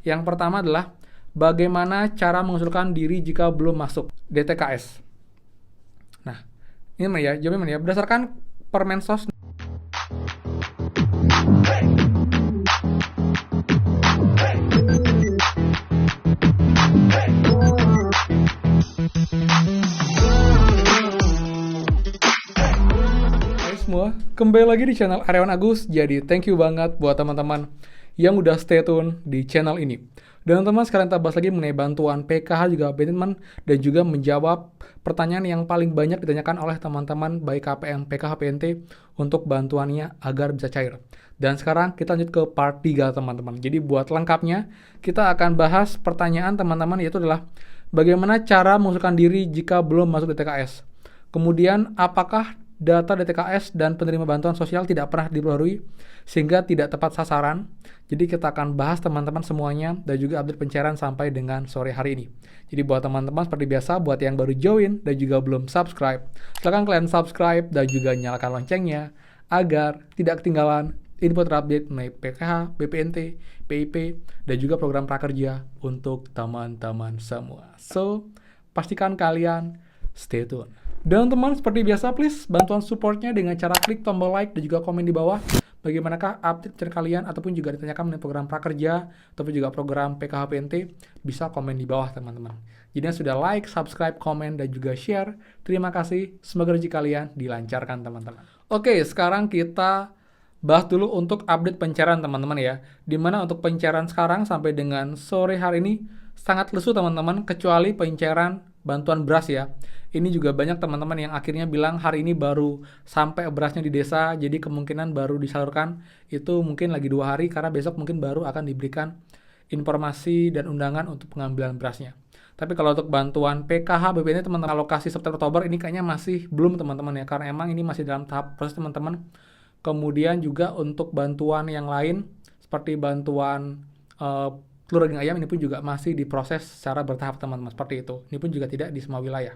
Yang pertama adalah bagaimana cara mengusulkan diri jika belum masuk DTKS. Nah, ini mana ya? Jawabnya mana ya? Berdasarkan Permensos semua, kembali lagi di channel Aryawan Agus. Jadi thank you banget buat teman-teman yang udah stay tune di channel ini. Dan teman-teman, sekarang kita bahas lagi mengenai bantuan PKH juga teman-teman, dan juga menjawab pertanyaan yang paling banyak ditanyakan oleh teman-teman baik KPM, PKH, PNT untuk bantuannya agar bisa cair. Dan sekarang kita lanjut ke part 3 teman-teman. Jadi buat lengkapnya kita akan bahas pertanyaan teman-teman, yaitu adalah bagaimana cara mengusulkan diri jika belum masuk DTKS. Kemudian apakah data DTKS dan penerima bantuan sosial tidak pernah diperbarui sehingga tidak tepat sasaran. Jadi kita akan bahas teman-teman semuanya dan juga update pencairan sampai dengan sore hari ini. Jadi buat teman-teman seperti biasa, buat yang baru join dan juga belum subscribe, silakan kalian subscribe dan juga nyalakan loncengnya agar tidak ketinggalan info terupdate mengenai PKH, BPNT, PIP, dan juga program prakerja untuk teman-teman semua. So, pastikan kalian stay tune. Dan teman, seperti biasa, please bantuan supportnya dengan cara klik tombol like dan juga komen di bawah. Bagaimanakah update dari kalian, ataupun juga ditanyakan mengenai program prakerja, ataupun juga program PKH PNT, bisa komen di bawah teman-teman. Jadi sudah like, subscribe, komen, dan juga share. Terima kasih, semoga rezeki kalian dilancarkan teman-teman. Oke, sekarang kita bahas dulu untuk update pencairan teman-teman ya. Dimana untuk pencairan sekarang sampai dengan sore hari ini sangat lesu teman-teman, kecuali pencairan bantuan beras ya. Ini juga banyak teman-teman yang akhirnya bilang hari ini baru sampai berasnya di desa, jadi kemungkinan baru disalurkan itu mungkin lagi 2 hari, karena besok mungkin baru akan diberikan informasi dan undangan untuk pengambilan berasnya. Tapi kalau untuk bantuan PKH BPNT teman-teman, alokasi September Oktober ini kayaknya masih belum teman-teman ya, karena emang ini masih dalam tahap proses teman-teman. Kemudian juga untuk bantuan yang lain seperti bantuan telur daging ayam, ini pun juga masih diproses secara bertahap teman-teman, seperti itu. Ini pun juga tidak di semua wilayah.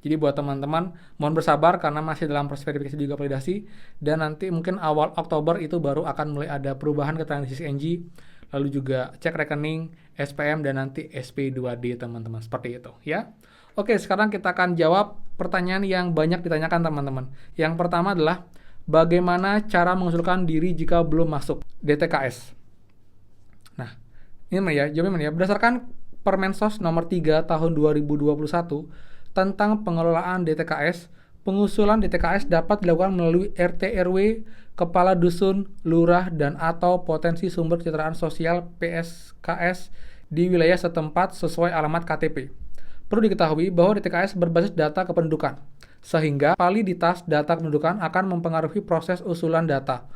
Jadi buat teman-teman mohon bersabar karena masih dalam proses verifikasi juga validasi, dan nanti mungkin awal Oktober itu baru akan mulai ada perubahan keterangan CCNG, lalu juga cek rekening, SPM, dan nanti SP2D teman-teman, seperti itu ya. Oke, sekarang kita akan jawab pertanyaan yang banyak ditanyakan teman-teman. Yang pertama adalah bagaimana cara mengusulkan diri jika belum masuk DTKS. Nah, ini mana ya? Jawabnya mana ya? Berdasarkan Permensos nomor 3 tahun 2021 tentang pengelolaan DTKS, pengusulan DTKS dapat dilakukan melalui RT RW, kepala dusun, lurah, dan atau potensi sumber kesejahteraan sosial PSKS di wilayah setempat sesuai alamat KTP. Perlu diketahui bahwa DTKS berbasis data kependudukan, sehingga validitas data kependudukan akan mempengaruhi proses usulan data.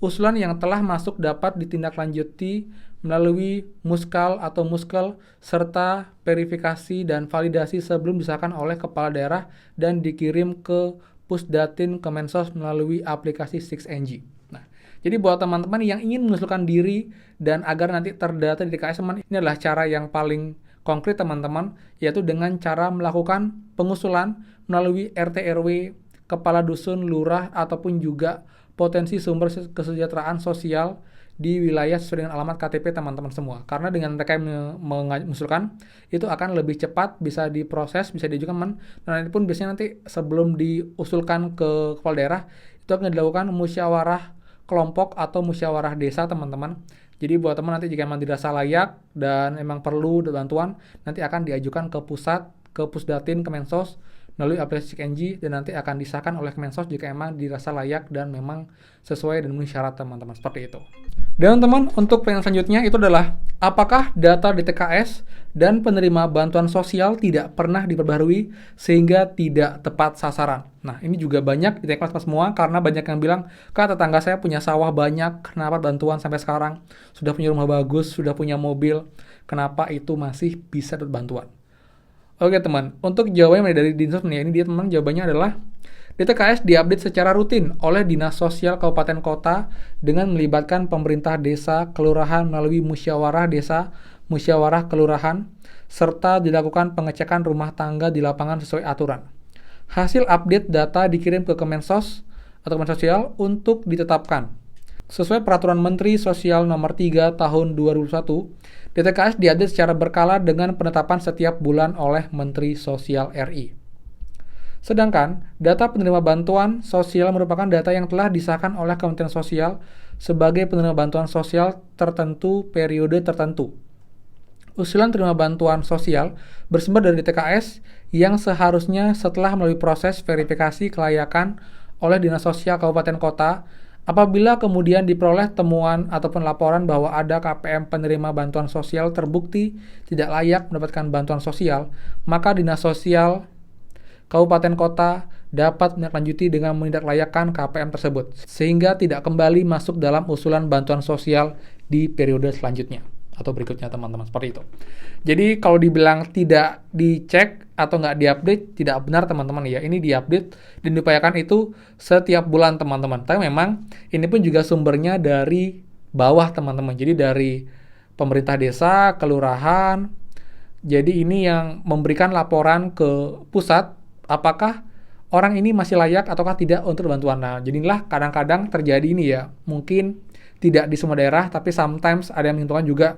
Usulan yang telah masuk dapat ditindaklanjuti melalui muskal atau muskel, serta verifikasi dan validasi sebelum disahkan oleh kepala daerah dan dikirim ke Pusdatin Kemensos melalui aplikasi 6NG. Nah, jadi buat teman-teman yang ingin mengusulkan diri dan agar nanti terdata di DKS, ini adalah cara yang paling konkret teman-teman, yaitu dengan cara melakukan pengusulan melalui RT RW, kepala dusun, lurah, ataupun juga potensi sumber kesejahteraan sosial di wilayah sesuai dengan alamat KTP teman-teman semua. Karena dengan mereka mengusulkan, itu akan lebih cepat bisa diproses, bisa diajukan, dan nanti pun biasanya nanti sebelum diusulkan ke kepala daerah, itu akan dilakukan musyawarah kelompok atau musyawarah desa teman-teman. Jadi buat teman nanti jika memang dirasa layak dan memang perlu bantuan, nanti akan diajukan ke pusat, ke Pusdatin Kemensos melalui aplikasi CKNG, dan nanti akan disahkan oleh Kemensos jika memang dirasa layak dan memang sesuai dan memenuhi syarat teman-teman, seperti itu. Dan teman, untuk pertanyaan selanjutnya itu adalah apakah data DTKS dan penerima bantuan sosial tidak pernah diperbarui sehingga tidak tepat sasaran. Nah, ini juga banyak ditanyakan semua, karena banyak yang bilang, Kak, tetangga saya punya sawah banyak, kenapa bantuan sampai sekarang? Sudah punya rumah bagus, sudah punya mobil, kenapa itu masih bisa dapat bantuan? Oke teman, untuk jawabannya dari Dinsos ini dia teman, jawabannya adalah DTKS diupdate secara rutin oleh Dinas Sosial Kabupaten Kota dengan melibatkan pemerintah desa, kelurahan melalui musyawarah desa, musyawarah kelurahan, serta dilakukan pengecekan rumah tangga di lapangan sesuai aturan. Hasil update data dikirim ke Kemensos atau Kemensos Sosial untuk ditetapkan. Sesuai Peraturan Menteri Sosial Nomor 3 Tahun 2001, DTKS diupdate secara berkala dengan penetapan setiap bulan oleh Menteri Sosial RI. Sedangkan, data penerima bantuan sosial merupakan data yang telah disahkan oleh Kementerian Sosial sebagai penerima bantuan sosial tertentu periode tertentu. Usulan terima bantuan sosial bersumber dari DTKS yang seharusnya setelah melalui proses verifikasi kelayakan oleh Dinas Sosial Kabupaten Kota. Apabila kemudian diperoleh temuan ataupun laporan bahwa ada KPM penerima bantuan sosial terbukti tidak layak mendapatkan bantuan sosial, maka Dinas Sosial Kabupaten Kota dapat menindaklanjuti dengan menindaklayakkan KPM tersebut, sehingga tidak kembali masuk dalam usulan bantuan sosial di periode selanjutnya atau berikutnya, teman-teman, seperti itu. Jadi kalau dibilang tidak dicek atau nggak diupdate, tidak benar, teman-teman, ya. Ini diupdate dan diupayakan itu setiap bulan, teman-teman. Tapi memang ini pun juga sumbernya dari bawah, teman-teman. Jadi dari pemerintah desa, kelurahan. Jadi ini yang memberikan laporan ke pusat apakah orang ini masih layak ataukah tidak untuk bantuan. Nah, jadilah kadang-kadang terjadi ini ya. Mungkin tidak di semua daerah, tapi sometimes ada yang menentukan juga,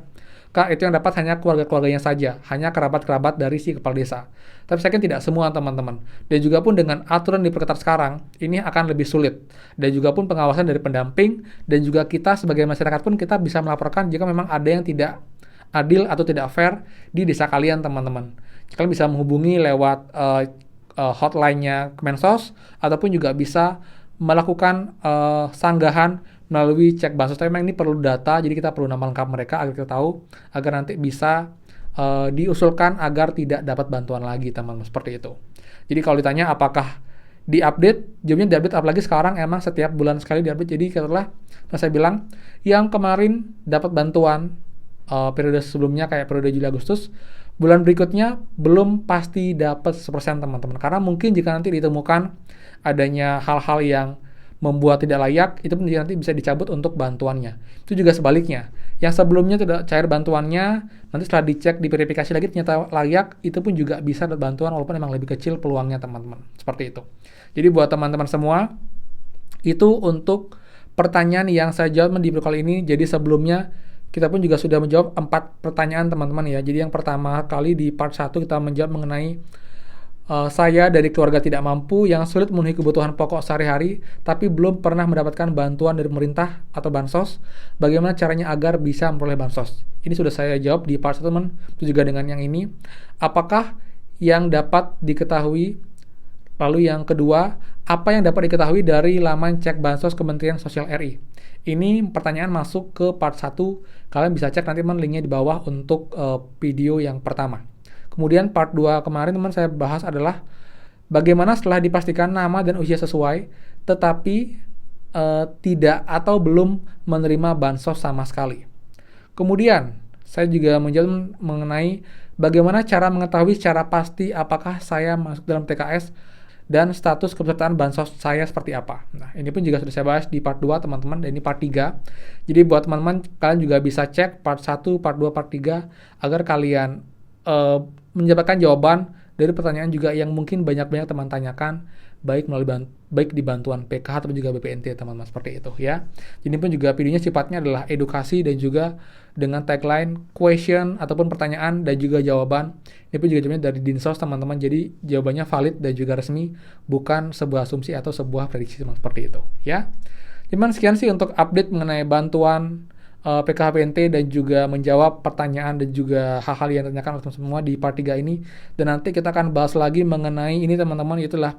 Kak, itu yang dapat hanya keluarga-keluarganya saja, hanya kerabat-kerabat dari si kepala desa. Tapi saya kira tidak semua, teman-teman. Dan juga pun dengan aturan diperketat sekarang, ini akan lebih sulit. Dan juga pun pengawasan dari pendamping, dan juga kita sebagai masyarakat pun kita bisa melaporkan jika memang ada yang tidak adil atau tidak fair di desa kalian, teman-teman. Kalian bisa menghubungi lewat hotline-nya Kemensos, ataupun juga bisa melakukan sanggahan melalui cek bansos. Tapi memang ini perlu data, jadi kita perlu nama lengkap mereka agar kita tahu, agar nanti bisa diusulkan agar tidak dapat bantuan lagi, teman-teman, seperti itu. Jadi kalau ditanya apakah diupdate, jawabnya diupdate, apalagi sekarang emang setiap bulan sekali diupdate. Jadi katakanlah, saya bilang, yang kemarin dapat bantuan periode sebelumnya kayak periode Juli Agustus, bulan berikutnya belum pasti dapat 100%, teman-teman. Karena mungkin jika nanti ditemukan adanya hal-hal yang membuat tidak layak, itu pun nanti bisa dicabut untuk bantuannya. Itu juga sebaliknya. Yang sebelumnya tidak cair bantuannya, nanti setelah dicek, diverifikasi lagi ternyata layak, itu pun juga bisa dapat bantuan walaupun memang lebih kecil peluangnya, teman-teman. Seperti itu. Jadi buat teman-teman semua, itu untuk pertanyaan yang saya jawab di video kali ini. Jadi sebelumnya kita pun juga sudah menjawab 4 pertanyaan, teman-teman, ya. Jadi yang pertama kali di part 1 kita menjawab mengenai saya dari keluarga tidak mampu yang sulit memenuhi kebutuhan pokok sehari-hari, tapi belum pernah mendapatkan bantuan dari pemerintah atau bansos. Bagaimana caranya agar bisa memperoleh bansos? Ini sudah saya jawab di part 1, teman. Itu juga dengan yang ini. Apakah yang dapat diketahui? Lalu yang kedua, apa yang dapat diketahui dari laman cek bansos Kementerian Sosial RI? Ini pertanyaan masuk ke part 1. Kalian bisa cek nanti, teman, linknya di bawah untuk video yang pertama. Kemudian part 2 kemarin, teman, saya bahas adalah bagaimana setelah dipastikan nama dan usia sesuai, tetapi tidak atau belum menerima bansos sama sekali. Kemudian, saya juga menjawab mengenai bagaimana cara mengetahui secara pasti apakah saya masuk dalam TKS dan status kepesertaan bansos saya seperti apa. Nah, ini pun juga sudah saya bahas di part 2, teman-teman, dan ini part 3. Jadi buat teman-teman, kalian juga bisa cek part 1, part 2, part 3, agar kalian mendapatkan jawaban dari pertanyaan juga yang mungkin banyak-banyak teman tanyakan, baik di bantuan PKH atau juga BPNT, teman-teman, seperti itu, ya. Jadi pun juga videonya sifatnya adalah edukasi dan juga dengan tagline question ataupun pertanyaan dan juga jawaban. Ini pun juga jawabannya dari Dinsos, teman-teman. Jadi jawabannya valid dan juga resmi, bukan sebuah asumsi atau sebuah prediksi, teman, seperti itu, ya. Cuman sekian sih untuk update mengenai bantuan PKH BNT dan juga menjawab pertanyaan dan juga hal-hal yang ditanyakan oleh semua di part 3 ini. Dan nanti kita akan bahas lagi mengenai ini, teman-teman, itulah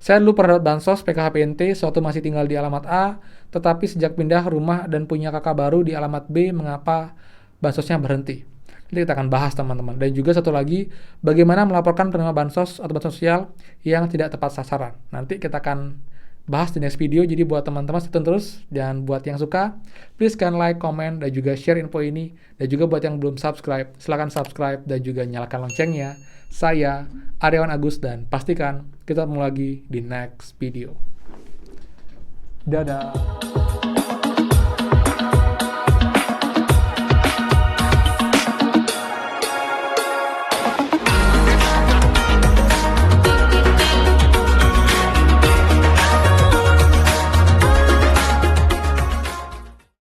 saya dulu pernah dapat bansos PKH BNT suatu masih tinggal di alamat A, tetapi sejak pindah rumah dan punya kakak baru di alamat B, mengapa bansosnya berhenti? Jadi kita akan bahas, teman-teman. Dan juga satu lagi, bagaimana melaporkan penerima bansos atau bansos sosial yang tidak tepat sasaran. Nanti kita akan bahas di next video. Jadi buat teman-teman stay tune terus, dan buat yang suka please kan like, comment, dan juga share info ini. Dan juga buat yang belum subscribe, silahkan subscribe dan juga nyalakan loncengnya. Saya Aryawan Agus, dan pastikan kita ketemu lagi di next video. Dadah.